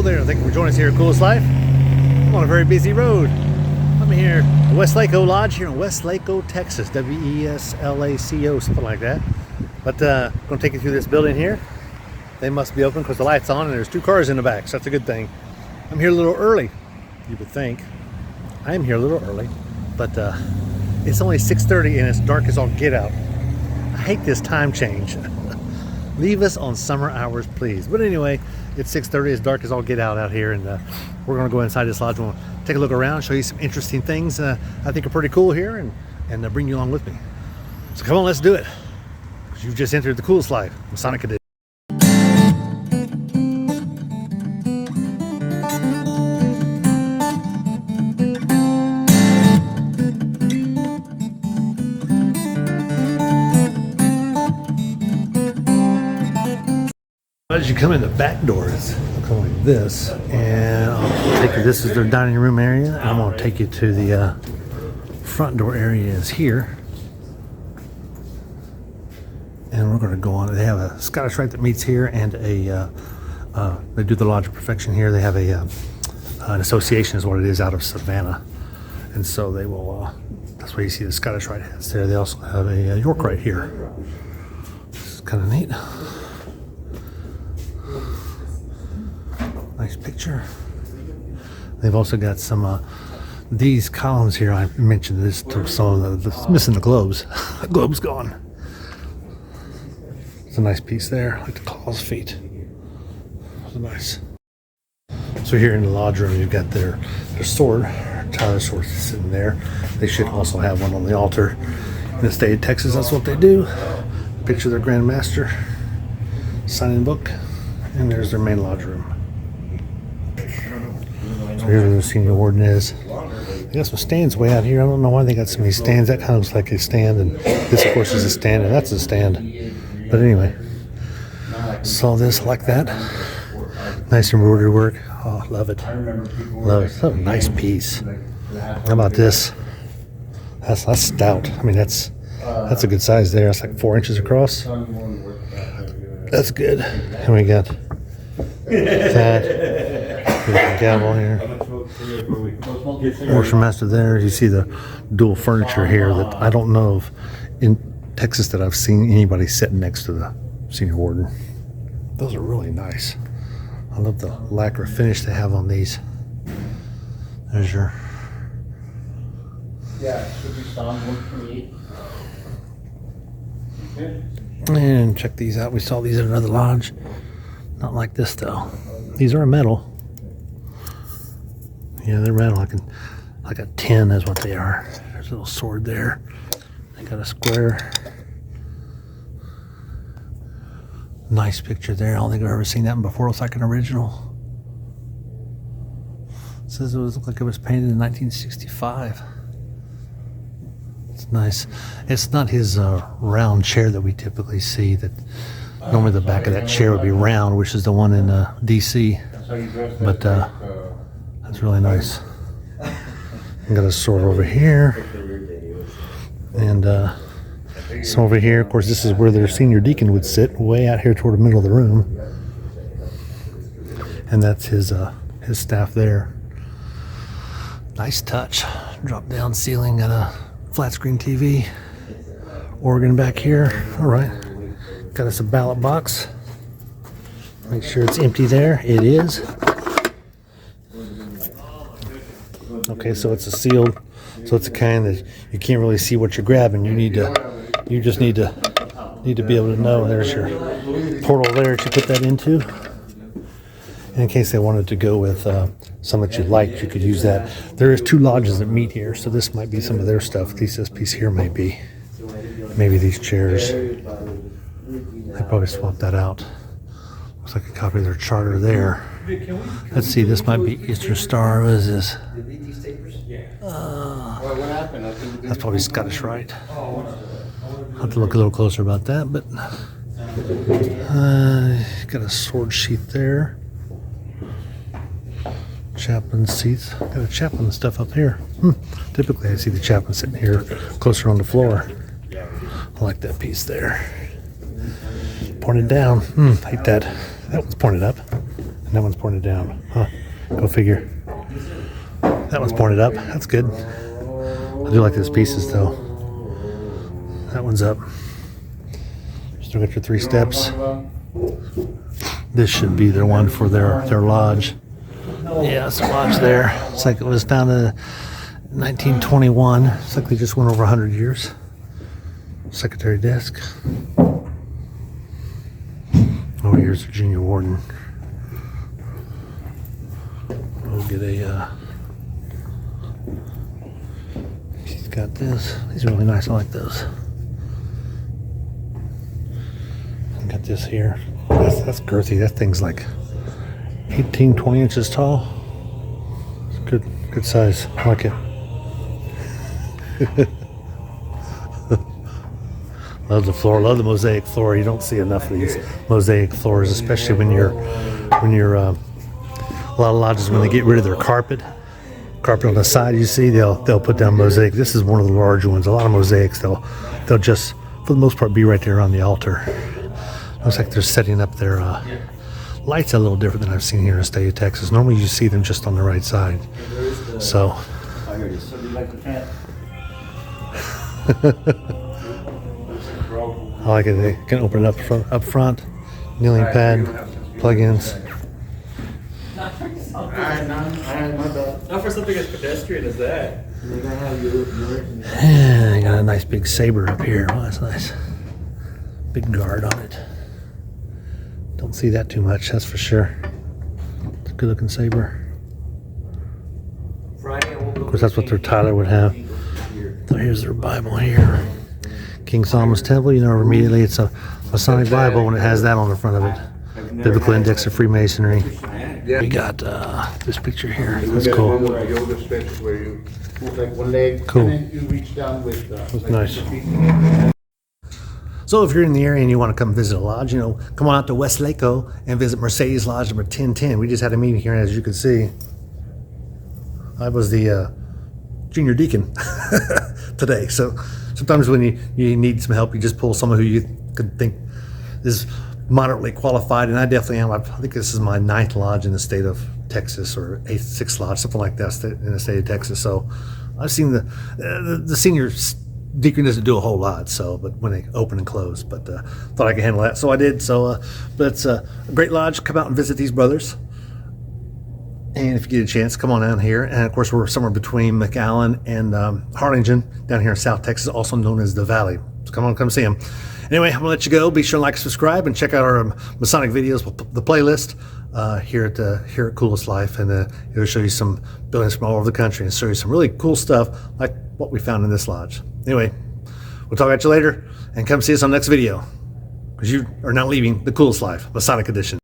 there, and thank you for joining us here at Coolest Life. I'm on a very busy road. I'm here at the Weslaco Lodge here in Weslaco, Texas. W-E-S-L-A-C-O, something like that. But I'm going to take you through this building here. They must be open because the light's on and there's 2 cars in the back, so that's a good thing. I'm here a little early, you would think. I am here a little early, but it's only 6:30 and it's dark as all get out. I hate this time change. Leave us on summer hours, please. But anyway, it's 6:30, it's dark as all get out here, and we're going to go inside this lodge. We'll take a look around, show you some interesting things I think are pretty cool here, and bring you along with me. So come on, let's do it. Because you've just entered the Coolest Life, Masonic Edition. As you come in the back doors, look like this, and I'll take you. This is their dining room area. I'm going to take you to the front door areas here, and we're going to go on. They have a Scottish Rite that meets here, and they do the Lodge of Perfection here. They have an association, is what it is, out of Savannah, and so they will. That's why you see the Scottish Rite hats there. They also have a York Rite here. This is kind of neat. Nice picture. They've also got some these columns here. I mentioned this to some of the missing the globes. The globe's gone. It's a nice piece there, like the claw's feet. It's nice. So here in the lodge room, you've got their sword, Tyler sword sitting there. They should also have one on the altar. In the state of Texas, that's what they do. Picture their Grand Master, signing book, and there's their main lodge room. So here the senior warden is. They got some stands way out here. I don't know why they got so many stands. That kind of looks like a stand, and this, of course, is a stand, and that's a stand. But anyway, saw this like that. Nice embroidery work. Oh, love it. Love it. It's a nice piece. How about this? That's stout. I mean, that's a good size there. It's like 4 inches across. That's good. And we got that. Gavel here. Worship Master there. You see the dual furniture here that I don't know of in Texas that I've seen anybody sitting next to the senior warden. Those are really nice. I love the lacquer finish they have on these. There's your. Yeah, should be Psalm 128. And check these out. We saw these at another lodge. Not like this though. These are metal. Yeah, they're metal. Like a tin is what they are. There's a little sword there. They got a square. Nice picture there. I don't think I've ever seen that one before. It's like an original. It says it looked like it was painted in 1965. It's nice. It's not his round chair that we typically see. That normally the back of that chair would be round, which is the one in DC. But that's really nice. I got a sword over here, and some over here. Of course, this is where their senior deacon would sit, way out here toward the middle of the room, and that's his staff there. Nice touch. Drop down ceiling, got a flat screen TV, organ back here. All right, got us a ballot box. Make sure it's empty there. It is. Okay, so it's a sealed, so it's a kind that you can't really see what you're grabbing. You just need to be able to know. There's your portal there to put that into. And in case they wanted to go with some that you liked, you could use that. There is 2 lodges that meet here, so this might be some of their stuff. At least this piece here may be. Maybe these chairs. They probably swapped that out. Looks like a copy of their charter there. Let's see, this might be Eastern Star. What is this? That's probably Scottish Rite. I'll have to look a little closer about that, but got a sword sheath there. Chaplain seats. Got a chaplain stuff up here. Typically I see the chaplain sitting here closer on the floor. I like that piece there. Pointed down. Hate that. That one's pointed up. that one's pointed down. Huh. Go figure. That one's pointed up. That's good. I do like those pieces though. That one's up. Still got your 3 steps. This should be their one for their lodge. Yeah, it's a lodge there. It's like it was founded in 1921. It's like they just went over 100 years. Secretary desk. Oh, here's the junior warden. We'll get a. She's got this. These are really nice. I like those. Got this here. That's girthy. That thing's like 18, 20 inches tall. It's good size. I like it. Love the floor. Love the mosaic floor. You don't see enough of these mosaic floors, especially when you're a lot of lodges, when they get rid of their carpet on the side, you see they'll put down mosaic. This is one of the larger ones. A lot of mosaics they'll just, for the most part, be right there on the altar. Looks like they're setting up their lights a little different than I've seen here in the state of Texas. Normally you see them just on the right side. So. I heard it. So you like the cat? I like it. They can open it up front. Kneeling pad, plug-ins. Not for something as pedestrian as that. And I got a nice big Saber up here. Oh, that's nice. Big guard on it. Don't see that too much, that's for sure. It's a good looking Saber. Of course, that's what their Tyler would have. So here's their Bible here. King Solomon's Temple, you know immediately it's a Masonic Bible when it has that on the front of it. Biblical Index of Freemasonry. We got this picture here. That's cool. Cool. That's nice. So if you're in the area and you want to come visit a lodge, come on out to Weslaco and visit Mercedes Lodge number 1010. We just had a meeting here, as you can see. I was the junior deacon today. So sometimes when you need some help, you just pull someone who you could think is moderately qualified, and I definitely am. I think this is my 9th lodge in the state of Texas, or 6th lodge, something like that in the state of Texas. So I've seen the senior deacon doesn't do a whole lot, but when they open and close, but thought I could handle that, so I did. So but it's a great lodge. Come out and visit these brothers, and if you get a chance, come on down here. And of course, we're somewhere between McAllen and Harlingen, down here in South Texas, also known as the Valley. So come see them. Anyway, I'm gonna let you go. Be sure to like, subscribe, and check out our Masonic videos, the playlist here at Coolest Life, and it'll show you some buildings from all over the country and show you some really cool stuff like what we found in this lodge. Anyway, we'll talk at you later, and come see us on the next video, because you are now leaving the Coolest Life, Masonic Edition.